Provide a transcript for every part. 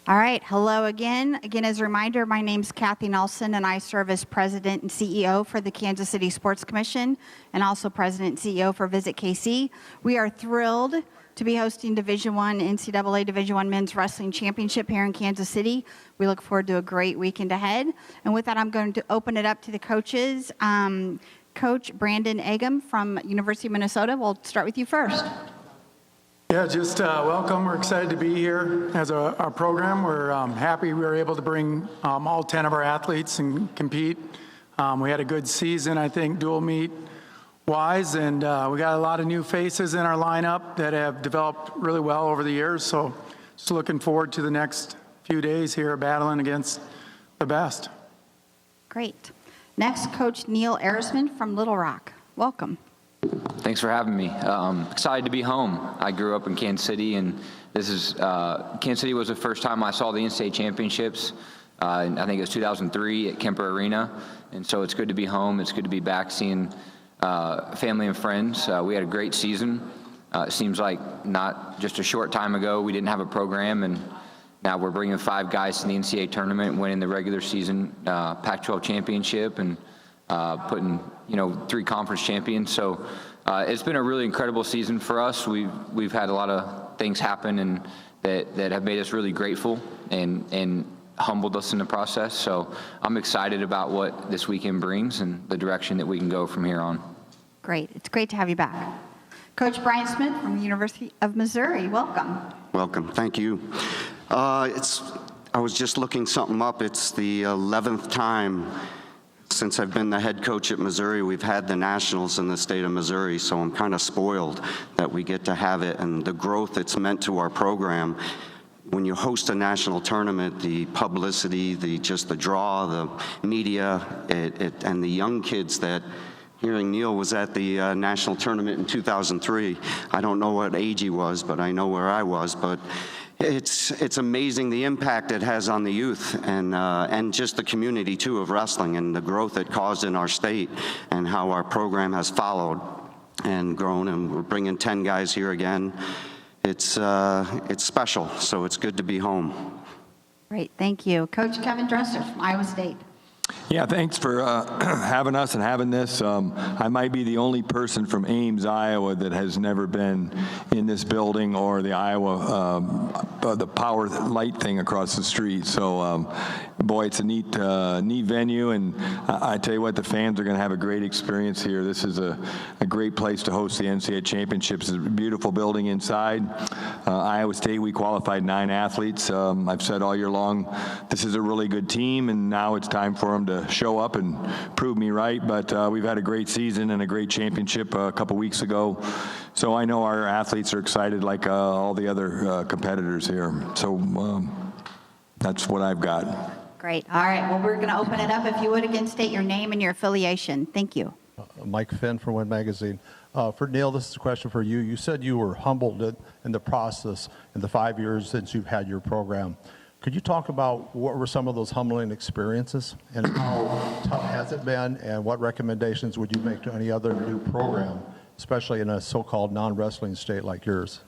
All right, hello again. Again, as a reminder, my name's Kathy Nelson, and I serve as President and CEO for the Kansas City Sports Commission, and also President and CEO for Visit KC. We are thrilled to be hosting Division I NCAA Division I Men's Wrestling Championship here in Kansas City. We look forward to a great weekend ahead. And with that, I'm going to open it up to the coaches. Coach Brandon Eggum from University of Minnesota, we'll start with you first. Yeah, just welcome. We're excited to be here as our program. We're happy we were able to bring all 10 of our athletes and compete. We had a good season, I think, dual meet wise, and we got a lot of new faces in our lineup that have developed really well over the years. So just looking forward to the next few days here battling against the best. Great. Next, Coach Neil Erisman from Little Rock. Welcome. Thanks for having me. Excited to be home. I grew up in Kansas City, and this is Kansas City was the first time I saw the NCAA championships. I think it was 2003 at Kemper Arena, and so it's good to be home. It's good to be back seeing family and friends. We had a great season. It seems like not just a short time ago we didn't have a program, and now we're bringing 5 guys to the NCAA tournament, winning the regular season Pac-12 championship, and putting 3 conference champions. So it's been a really incredible season for us. We've had a lot of things happen and that have made us really grateful and humbled us in the process. So I'm excited about what this weekend brings and the direction that we can go from here on. Great. It's great to have you back. Coach Brian Smith from the University of Missouri, welcome. Welcome. Thank you. I was just looking something up. It's the 11th time since I've been the head coach at Missouri, we've had the Nationals in the state of Missouri, so I'm kind of spoiled that we get to have it, and the growth it's meant to our program. When you host a national tournament, the publicity, the draw, the media, and the young kids that, hearing Neil was at the national tournament in 2003. I don't know what age he was, but I know where I was, but it's amazing the impact it has on the youth and just the community too of wrestling and the growth it caused in our state and how our program has followed and grown, and we're bringing 10 guys here again. It's special, so it's good to be home. Great, thank you. Coach Kevin Dresser from Iowa State. Yeah, thanks for having us and having this. I might be the only person from Ames, Iowa that has never been in this building or the Iowa, the power light thing across the street. So, boy, it's a neat venue, and I tell you what, the fans are going to have a great experience here. This is a great place to host the NCAA championships. It's a beautiful building inside. Iowa State, we qualified 9 athletes. I've said all year long, this is a really good team, and now it's time for them to show up and prove me right. But we've had a great season and a great championship a couple weeks ago. So I know our athletes are excited like all the other competitors here. So that's what I've got. Great. All right. Well, we're going to open it up. If you would, again, state your name and your affiliation. Thank you. Mike Finn from Win Magazine. For Neil, this is a question for you. You said you were humbled in the process in the 5 years since you've had your program. Could you talk about what were some of those humbling experiences and how tough has it been, and what recommendations would you make to any other new program, especially in a so-called non-wrestling state like yours?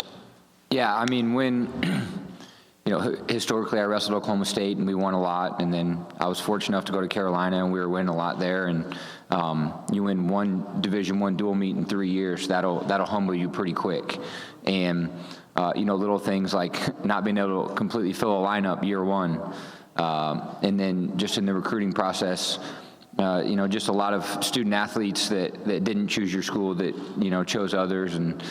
Yeah, I mean, when, historically I wrestled Oklahoma State and we won a lot, and then I was fortunate enough to go to Carolina and we were winning a lot there, and you win one Division I dual meet in 3 years, that'll humble you pretty quick. And little things like not being able to completely fill a lineup year one. And then just in the recruiting process, just a lot of student athletes that didn't choose your school that, chose others. And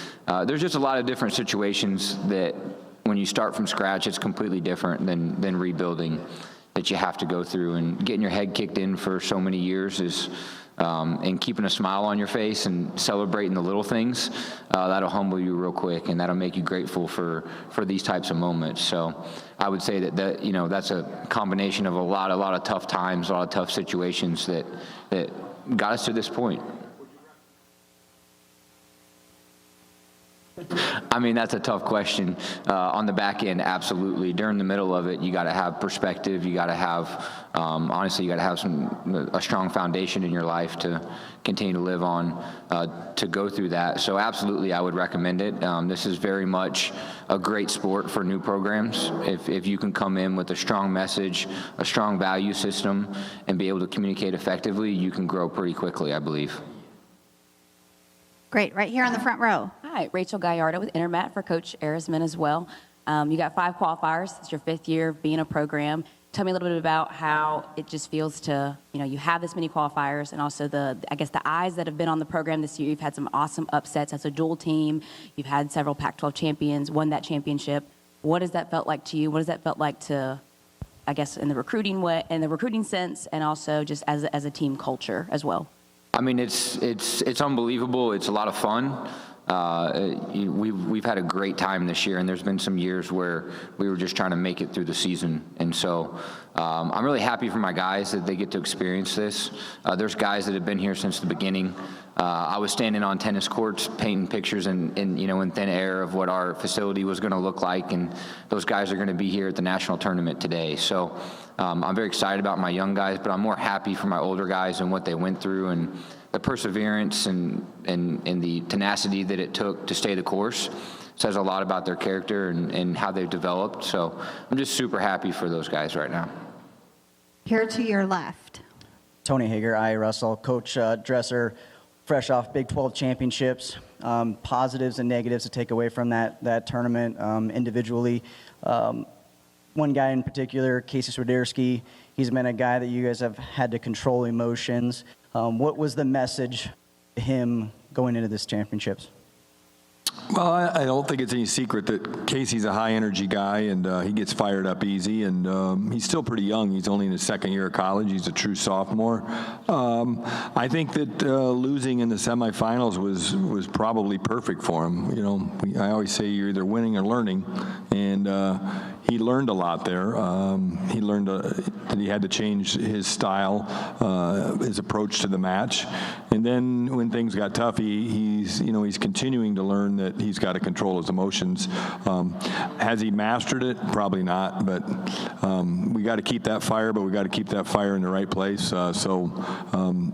there's just a lot of different situations that when you start from scratch, it's completely different than rebuilding that you have to go through. And getting your head kicked in for so many years is and keeping a smile on your face and celebrating the little things, that'll humble you real quick, and that'll make you grateful for these types of moments. So I would say that that's a combination of a lot of tough times, a lot of tough situations that got us to this point. I mean, that's a tough question. On the back end, absolutely. During the middle of it, you got to have perspective. You got to have, honestly, you got to have a strong foundation in your life to continue to live on, to go through that. So absolutely, I would recommend it. This is very much a great sport for new programs. If you can come in with a strong message, a strong value system, and be able to communicate effectively, you can grow pretty quickly, I believe. Great, right here on the front row. Hi, Rachel Gallardo with Intermat for Coach Erisman as well. You got 5 qualifiers. It's your 5th year of being a program. Tell me a little bit about how it just feels to, you have this many qualifiers, and also the eyes that have been on the program this year. You've had some awesome upsets as a dual team. You've had several Pac-12 champions, won that championship. What has that felt like to you? What has that felt like to, I guess, in the recruiting way, in the recruiting sense, and also just as a team culture as well? I mean, it's unbelievable. It's a lot of fun. We've had a great time this year, and there's been some years where we were just trying to make it through the season. And so I'm really happy for my guys that they get to experience this. There's guys that have been here since the beginning. I was standing on tennis courts painting pictures in thin air of what our facility was going to look like, and those guys are going to be here at the national tournament today. So I'm very excited about my young guys, but I'm more happy for my older guys and what they went through, and the perseverance and the tenacity that it took to stay the course says a lot about their character and how they've developed. So I'm just super happy for those guys right now. Here to your left. Tony Hager, I Russell, Coach Dresser, fresh off Big 12 championships, positives and negatives to take away from that tournament individually. One guy in particular, Casey Swiderski, he's been a guy that you guys have had to control emotions. What was the message to him going into this championships? Well, I don't think it's any secret that Casey's a high-energy guy, and he gets fired up easy, and he's still pretty young. He's only in his 2nd year of college. He's a true sophomore. I think that losing in the semifinals was probably perfect for him. I always say you're either winning or learning, and he learned a lot there. He learned that he had to change his style, his approach to the match, and then when things got tough, he's continuing to learn that he's got to control his emotions. Has he mastered it? Probably not, but we got to keep that fire, but we got to keep that fire in the right place. So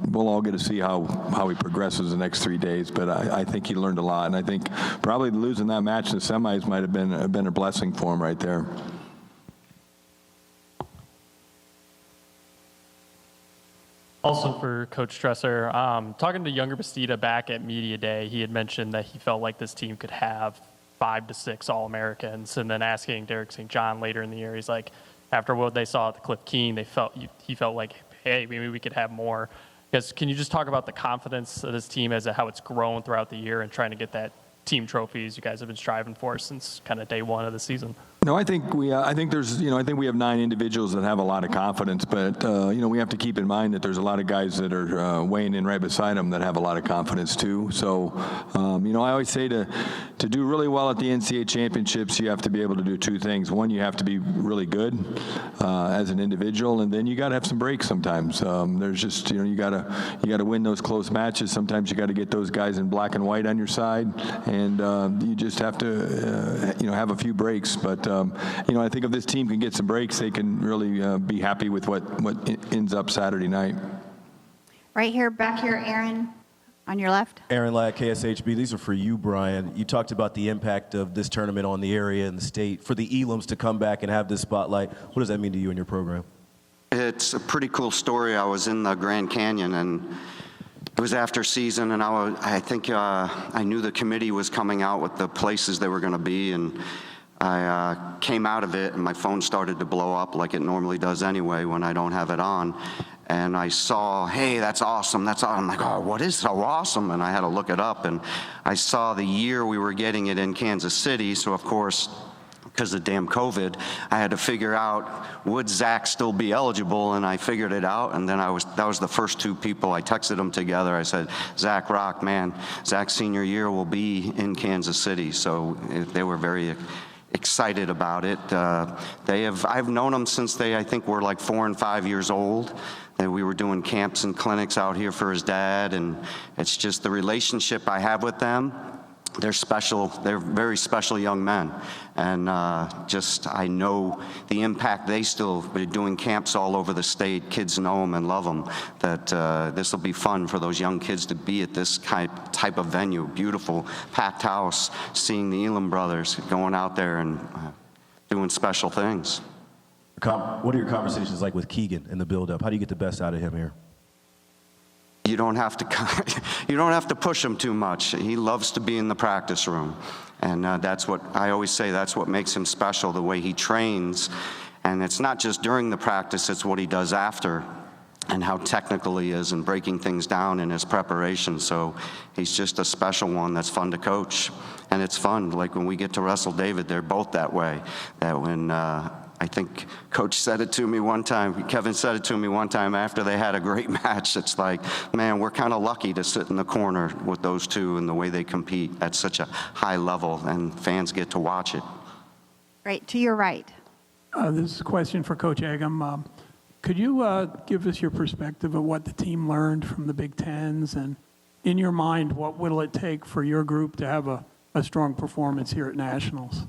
we'll all get to see how he progresses the next 3 days, but I think he learned a lot, and I think probably losing that match in the semis might have been a blessing for him right there. Also for Coach Dresser, talking to Younger Bastida back at Media Day, he had mentioned that he felt like this team could have 5 to 6 All-Americans, and then asking Derek St. John later in the year, he's like, after what they saw at the Cliff Keen, he felt like, hey, maybe we could have more. Can you just talk about the confidence of this team as to how it's grown throughout the year and trying to get that team trophies you guys have been striving for since kind of day one of the season? No, I think we have 9 individuals that have a lot of confidence, but we have to keep in mind that there's a lot of guys that are weighing in right beside them that have a lot of confidence too. So, I always say to do really well at the NCAA championships, you have to be able to do 2 things. One, you have to be really good as an individual, and then you got to have some breaks sometimes. There's just you got to win those close matches. Sometimes you got to get those guys in black and white on your side, and you just have to have a few breaks. But I think if this team can get some breaks, they can really be happy with what ends up Saturday night. Right here, back here, Aaron, on your left. Aaron Ladd, KSHB. These are for you, Brian. You talked about the impact of this tournament on the area and the state. For the Eloms to come back and have this spotlight, what does that mean to you and your program? It's a pretty cool story. I was in the Grand Canyon, and it was after season, and I knew the committee was coming out with the places they were going to be, and I came out of it, and my phone started to blow up like it normally does anyway when I don't have it on. And I saw, hey, that's awesome, that's awesome. I'm like, oh, what is so awesome? And I had to look it up, and I saw the year we were getting it in Kansas City, so of course, because of damn COVID, I had to figure out, would Zach still be eligible? And I figured it out, and then that was the first 2 people. I texted them together. I said, Zach Rock, man, Zach's senior year will be in Kansas City. So they were very excited about it. I've known them since they, I think, were like 4 and 5 years old. And we were doing camps and clinics out here for his dad, and it's just the relationship I have with them they're special. They're very special young men, and I know the impact they still. They're doing camps all over the state. Kids know them and love them. That this will be fun for those young kids to be at this type of venue. Beautiful, packed house. Seeing the Elam brothers going out there and doing special things. What are your conversations like with Keegan in the build-up? How do you get the best out of him here? You don't have to push him too much. He loves to be in the practice room, and that's what I always say. That's what makes him special, the way he trains. And it's not just during the practice; it's what he does after, and how technical he is in breaking things down in his preparation. So he's just a special one that's fun to coach, and it's fun. Like when we get to wrestle David, they're both that way. That when I think Coach said it to me one time, Kevin said it to me one time after they had a great match. It's like, man, we're kind of lucky to sit in the corner with those two and the way they compete at such a high level, and fans get to watch it. Right, to your right. This is a question for Coach Eggum. Could you give us your perspective of what the team learned from the Big Tens, and in your mind, what will it take for your group to have a strong performance here at Nationals?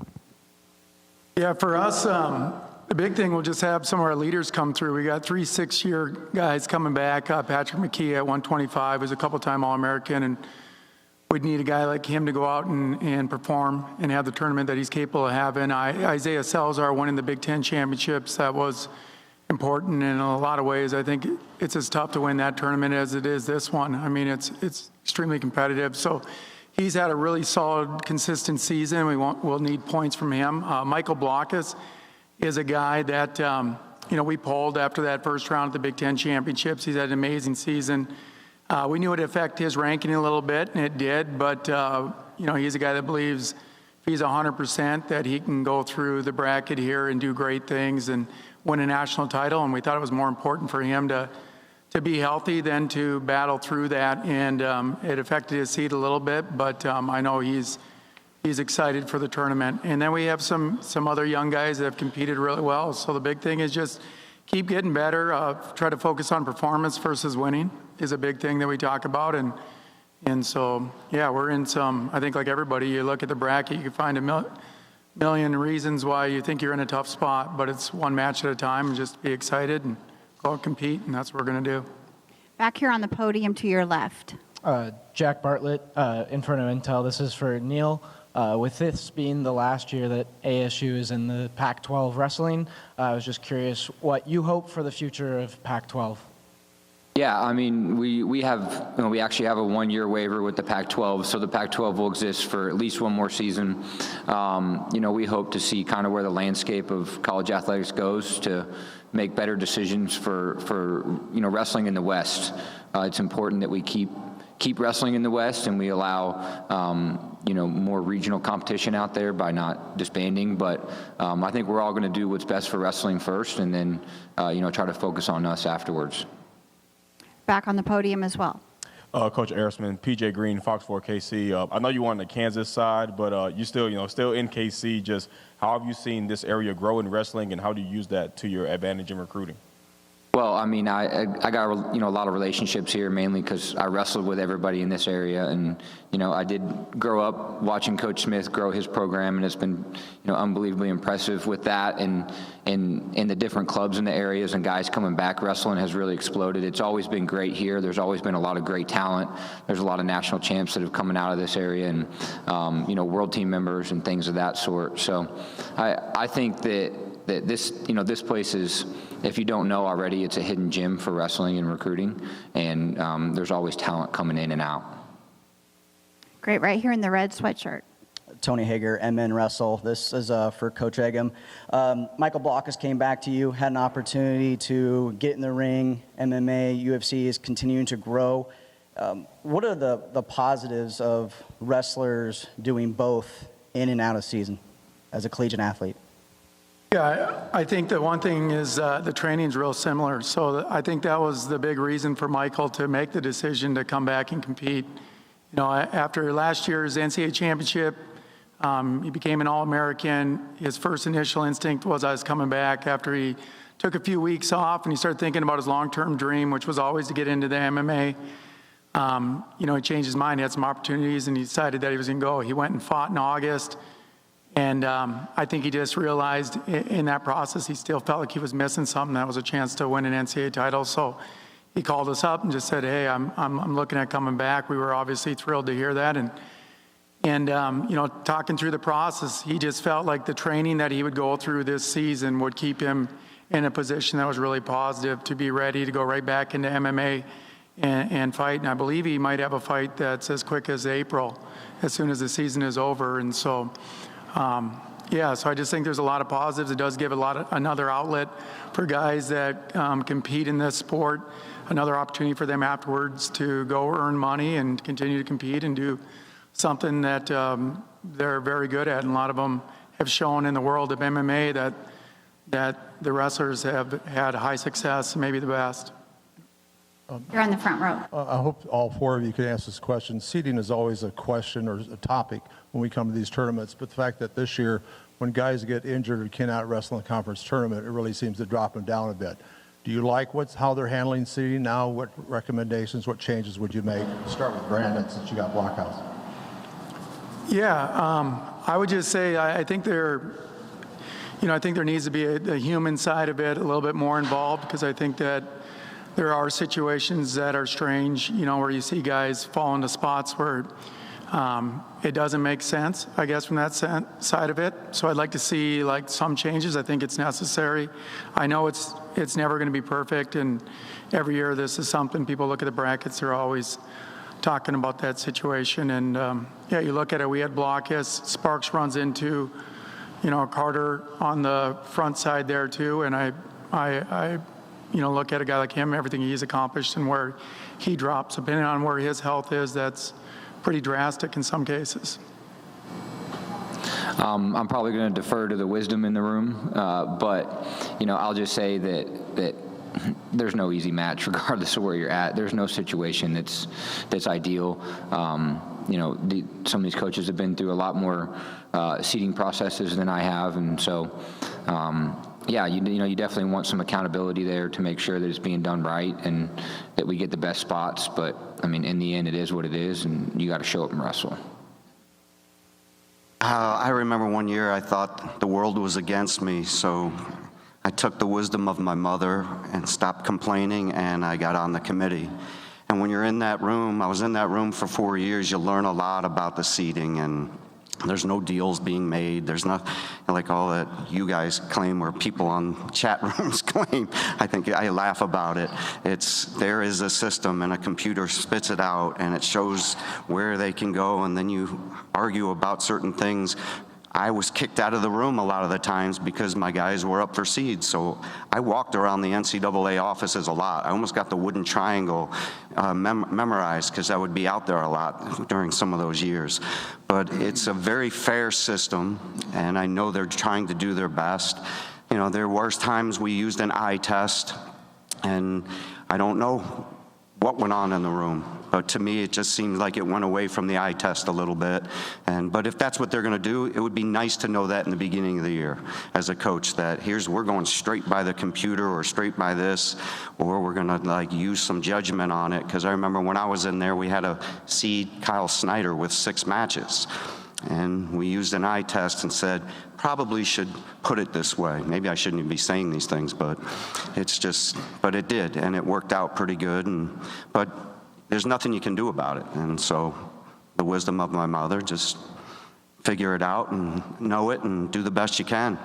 Yeah, for us, the big thing, we'll just have some of our leaders come through. We got 3 6-year guys coming back. Patrick McKee at 125 was a couple-time All-American, and we'd need a guy like him to go out and perform and have the tournament that he's capable of having. Isaiah Salazar winning the Big Ten championships, that was important in a lot of ways. I think it's as tough to win that tournament as it is this one. I mean, it's extremely competitive. So he's had a really solid, consistent season. We'll need points from him. Michael Blockus is a guy that, we polled after that first round at the Big Ten championships. He's had an amazing season. We knew it would affect his ranking a little bit, and it did. But, he's a guy that believes if he's 100% that he can go through the bracket here and do great things and win a national title. And we thought it was more important for him to be healthy than to battle through that, and it affected his seed a little bit, but I know he's excited for the tournament. And then we have some other young guys that have competed really well, so the big thing is just keep getting better, try to focus on performance versus winning is a big thing that we talk about, and so, yeah, we're in some, I think like everybody, you look at the bracket, you can find a million reasons why you think you're in a tough spot, but it's one match at a time, and just be excited and go out, compete, and that's what we're going to do. Back here on the podium to your left. Jack Bartlett, in front of Intel. This is for Neil. With this being the last year that ASU is in the Pac-12 wrestling, I was just curious what you hope for the future of Pac-12. Yeah, I mean, we actually have a 1-year waiver with the Pac-12, so the Pac-12 will exist for at least one more season. We hope to see kind of where the landscape of college athletics goes to make better decisions for wrestling in the West. It's important that we keep wrestling in the West, and we allow more regional competition out there by not disbanding. But I think we're all going to do what's best for wrestling first, and then try to focus on us afterwards. Back on the podium as well. Coach Erisman, PJ Green, Fox 4 KC. I know you were on the Kansas side, but you still in KC. Just how have you seen this area grow in wrestling, and how do you use that to your advantage in recruiting? Well, I mean, I got a lot of relationships here, mainly because I wrestled with everybody in this area, and I did grow up watching Coach Smith grow his program, and it's been unbelievably impressive with that, and the different clubs in the areas and guys coming back. Wrestling has really exploded. It's always been great here. There's always been a lot of great talent. There's a lot of national champs that have coming out of this area, and world team members and things of that sort. So I think that this place is, if you don't know already, it's a hidden gem for wrestling and recruiting, and there's always talent coming in and out. Great, right here in the red sweatshirt. Tony Hager, MN Wrestle. This is for Coach Eggum. Michael Blockus came back to you, had an opportunity to get in the ring. MMA, UFC is continuing to grow. What are the positives of wrestlers doing both in and out of season as a collegiate athlete? Yeah, I think the one thing is the training's real similar. So I think that was the big reason for Michael to make the decision to come back and compete. After last year's NCAA championship, he became an All-American. His first initial instinct was I was coming back after he took a few weeks off, and he started thinking about his long-term dream, which was always to get into the MMA he changed his mind. He had some opportunities, and he decided that he was going to go. He went and fought in August, and I think he just realized in that process he still felt like he was missing something. That was a chance to win an NCAA title. So he called us up and just said, "Hey, I'm looking at coming back." We were obviously thrilled to hear that, and talking through the process, he just felt like the training that he would go through this season would keep him in a position that was really positive to be ready to go right back into MMA and fight. And I believe he might have a fight that's as quick as April, as soon as the season is over. And so, so I just think there's a lot of positives. It does give another outlet for guys that compete in this sport, another opportunity for them afterwards to go earn money and continue to compete and do something that they're very good at. And a lot of them have shown in the world of MMA that the wrestlers have had high success, maybe the best. You're on the front row. I hope all four of you can answer this question. Seeding is always a question or a topic when we come to these tournaments, but the fact that this year, when guys get injured or cannot wrestle in a conference tournament, it really seems to drop them down a bit. Do you like how they're handling seeding now? What recommendations, what changes would you make? Start with Brandon, since you got Blockhouse. Yeah, I would just say I think there needs to be a human side of it, a little bit more involved, because I think that there are situations that are strange, where you see guys fall into spots where it doesn't make sense, I guess, from that side of it. So I'd like to see some changes. I think it's necessary. I know it's never going to be perfect, and every year this is something. People look at the brackets, they're always talking about that situation. And you look at it, we had Blockus, Sparks runs into, Carter on the front side there too, and I look at a guy like him, everything he's accomplished and where he drops, depending on where his health is, that's pretty drastic in some cases. I'm probably going to defer to the wisdom in the room, but I'll just say that there's no easy match regardless of where you're at. There's no situation that's ideal. Some of these coaches have been through a lot more seeding processes than I have, and so you definitely want some accountability there to make sure that it's being done right and that we get the best spots. But in the end, it is what it is, and you got to show up and wrestle. I remember one year I thought the world was against me, so I took the wisdom of my mother and stopped complaining, and I got on the committee. And when you're in that room, I was in that room for 4 years, you learn a lot about the seating, and there's no deals being made. There's not like all that you guys claim or people on chat rooms claim. I think I laugh about it. There is a system, and a computer spits it out, and it shows where they can go, and then you argue about certain things. I was kicked out of the room a lot of the times because my guys were up for seeds. So I walked around the NCAA offices a lot. I almost got the wooden triangle memorized because I would be out there a lot during some of those years. But it's a very fair system, and I know they're trying to do their best. There were times we used an eye test, and I don't know what went on in the room. But to me, it just seemed like it went away from the eye test a little bit. But if that's what they're going to do, it would be nice to know that in the beginning of the year as a coach, that we're going straight by the computer or straight by this, or we're going to use some judgment on it. Because I remember when I was in there, we had a seed, Kyle Snyder, with 6 matches. And we used an eye test and said, probably should put it this way. Maybe I shouldn't even be saying these things, but but it did, and it worked out pretty good. But there's nothing you can do about it. And so the wisdom of my mother, just figure it out and know it and do the best you can.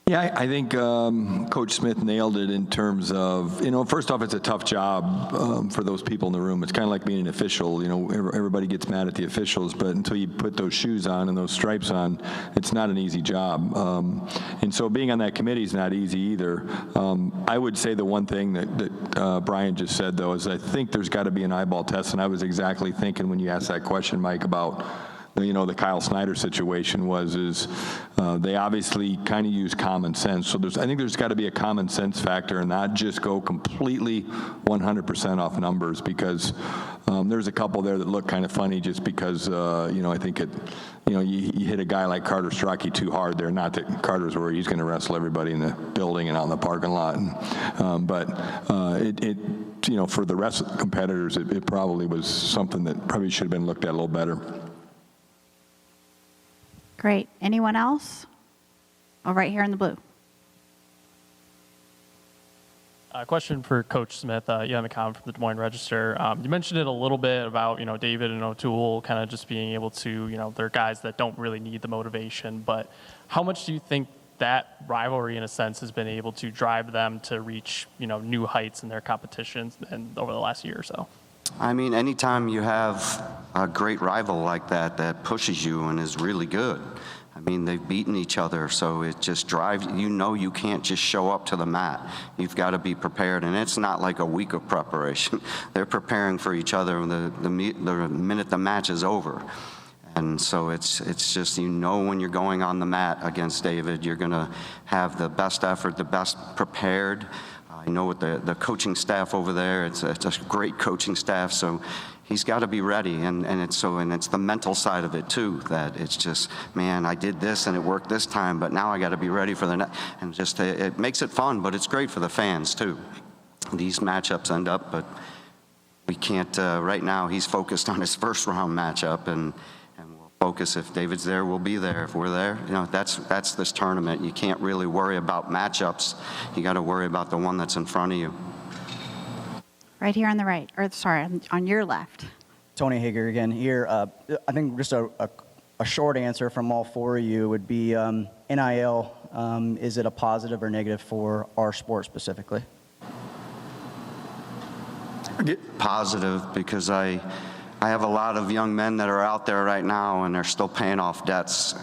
Yeah, I think Coach Smith nailed it in terms of, first off, it's a tough job for those people in the room. It's kind of like being an official. Everybody gets mad at the officials, but until you put those shoes on and those stripes on, it's not an easy job. And so being on that committee is not easy either. I would say the one thing that Brian just said, though, is I think there's got to be an eyeball test, and I was exactly thinking when you asked that question, Mike, about the Kyle Snyder situation is they obviously kind of use common sense. So I think there's got to be a common sense factor and not just go completely 100% off numbers, because there's a couple there that look kind of funny just because, I think you hit a guy like Carter Strachey too hard there. Not that Carter's where he's going to wrestle everybody in the building and out in the parking lot. But for the rest of the competitors, it probably was something that probably should have been looked at a little better. Great. Anyone else? Oh, right here in the blue. A question for Coach Smith. You have a comment from the Des Moines Register. You mentioned it a little bit about, David and O'Toole kind of just being able to, they're guys that don't really need the motivation. But how much do you think that rivalry, in a sense, has been able to drive them to reach, new heights in their competitions and over the last year or so? I mean, anytime you have a great rival like that pushes you and is really good. I mean, they've beaten each other, so it just drives, you can't just show up to the mat. You've got to be prepared, and it's not like a week of preparation. They're preparing for each other the minute the match is over. And so it's just, when you're going on the mat against David, you're going to have the best effort, the best prepared. I know with the coaching staff over there, it's a great coaching staff, so he's got to be ready, and it's the mental side of it too, that it's just, man, I did this and it worked this time, but now I got to be ready for the next, and just it makes it fun, but it's great for the fans too. These matchups end up, but we can't, right now he's focused on his first round matchup, and we'll focus. If David's there, we'll be there. If we're there, that's this tournament. You can't really worry about matchups. You got to worry about the one that's in front of you. Right here on the right, or sorry, on your left. Tony Hager again here. I think just a short answer from all four of you would be NIL. Is it a positive or negative for our sport specifically? Positive, because I have a lot of young men that are out there right now and they're still paying off debts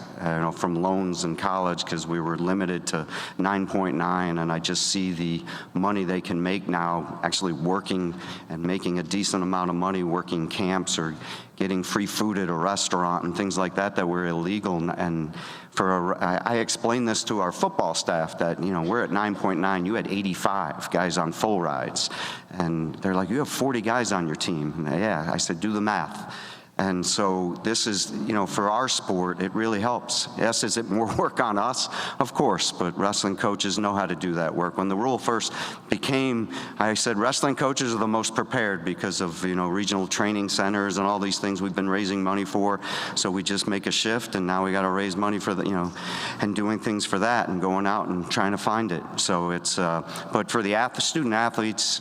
from loans in college, because we were limited to 9.9, and I just see the money they can make now actually working and making a decent amount of money working camps or getting free food at a restaurant and things like that were illegal. And I explained this to our football staff that, we're at 9.9, you had 85 guys on full rides. And they're like, you have 40 guys on your team. And yeah, I said, do the math. And so this is, for our sport, it really helps. Yes, is it more work on us? Of course, but wrestling coaches know how to do that work. When the rule first became, I said wrestling coaches are the most prepared because of, regional training centers and all these things we've been raising money for. So we just make a shift, and now we got to raise money for the, and doing things for that and going out and trying to find it. So it's, but for the student athletes,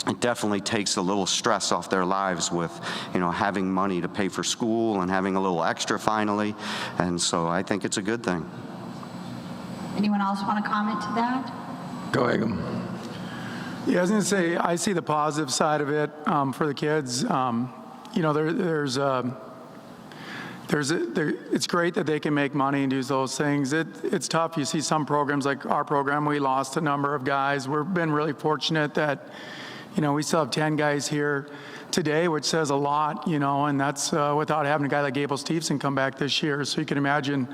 it definitely takes a little stress off their lives with, having money to pay for school and having a little extra finally. And so I think it's a good thing. Anyone else want to comment to that? Go Eggum. Yeah, I was going to say, I see the positive side of it for the kids. It's great that they can make money and do those things. It's tough. You see some programs like our program, we lost a number of guys. We've been really fortunate that, we still have 10 guys here today, which says a lot, and that's without having a guy like Gable Steveson come back this year. So you can imagine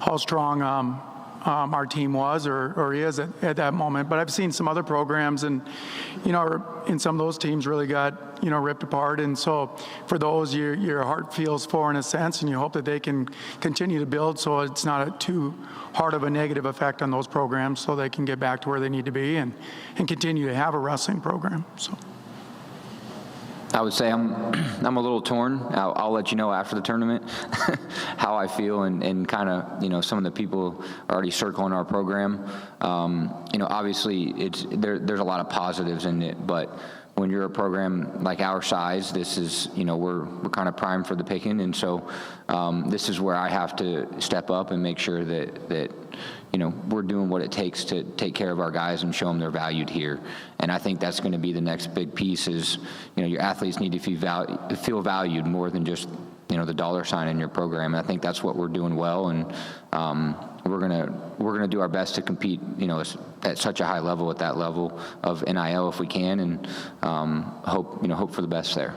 how strong our team was or is at that moment. But I've seen some other programs, and, in some of those teams really got, ripped apart. And so for those, your heart feels for in a sense, and you hope that they can continue to build so it's not too hard of a negative effect on those programs, so they can get back to where they need to be and continue to have a wrestling program. So I would say I'm a little torn. I'll let you know after the tournament how I feel, and kind of, some of the people are already circling our program. Obviously there's a lot of positives in it, but when you're a program like our size, this is, we're kind of primed for the picking. And so this is where I have to step up and make sure that we're doing what it takes to take care of our guys and show them they're valued here. And I think that's going to be the next big piece is, your athletes need to feel valued more than just, the dollar sign in your program. And I think that's what we're doing well. And we're gonna do our best to compete, at such a high level, at that level of NIL if we can, and hope for the best there.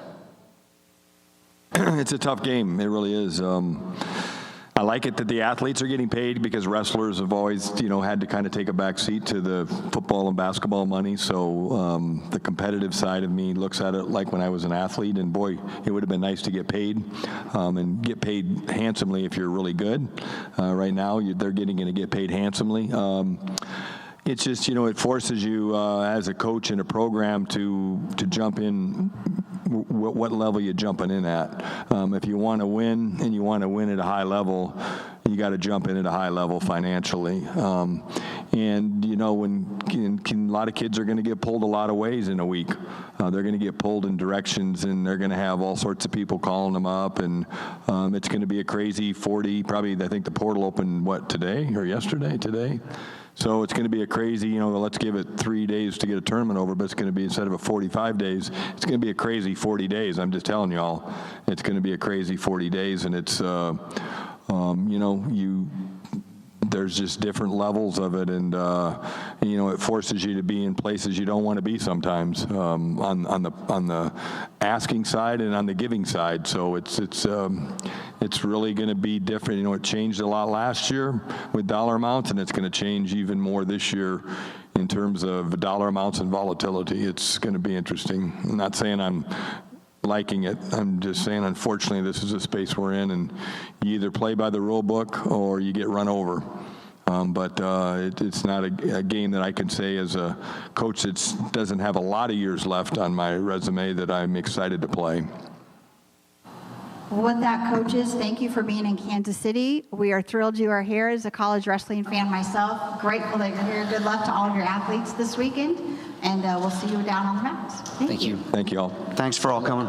It's a tough game. It really is. I like it that the athletes are getting paid because wrestlers have always, had to kind of take a back seat to the football and basketball money. So the competitive side of me looks at it like when I was an athlete, and boy, it would have been nice to get paid and get paid handsomely if you're really good. Right now, they're going to get paid handsomely. It's just, it forces you as a coach in a program to jump in what level you're jumping in at. If you want to win and you want to win at a high level, you got to jump in at a high level financially. And, when a lot of kids are going to get pulled a lot of ways in a week. They're going to get pulled in directions, and they're going to have all sorts of people calling them up, and it's going to be a crazy 40, probably, I think the portal opened, today or yesterday? Today? So it's going to be a crazy, let's give it 3 days to get a tournament over, but it's going to be, instead of a 45 days, it's going to be a crazy 40 days. I'm just telling y'all, it's going to be a crazy 40 days, and it's, there's just different levels of it, and it forces you to be in places you don't want to be sometimes, on the asking side and on the giving side. So it's really going to be different. It changed a lot last year with dollar amounts, and it's going to change even more this year in terms of dollar amounts and volatility. It's going to be interesting. I'm not saying I'm liking it. I'm just saying, unfortunately, this is a space we're in, and you either play by the rule book or you get run over. But it's not a game that I can say as a coach that doesn't have a lot of years left on my resume that I'm excited to play. Well, with that, coaches, thank you for being in Kansas City. We are thrilled you are here. As a college wrestling fan myself, grateful that you're here. Good luck to all of your athletes this weekend, and we'll see you down on the mountains. Thank you. Thank you all. Thanks for all coming.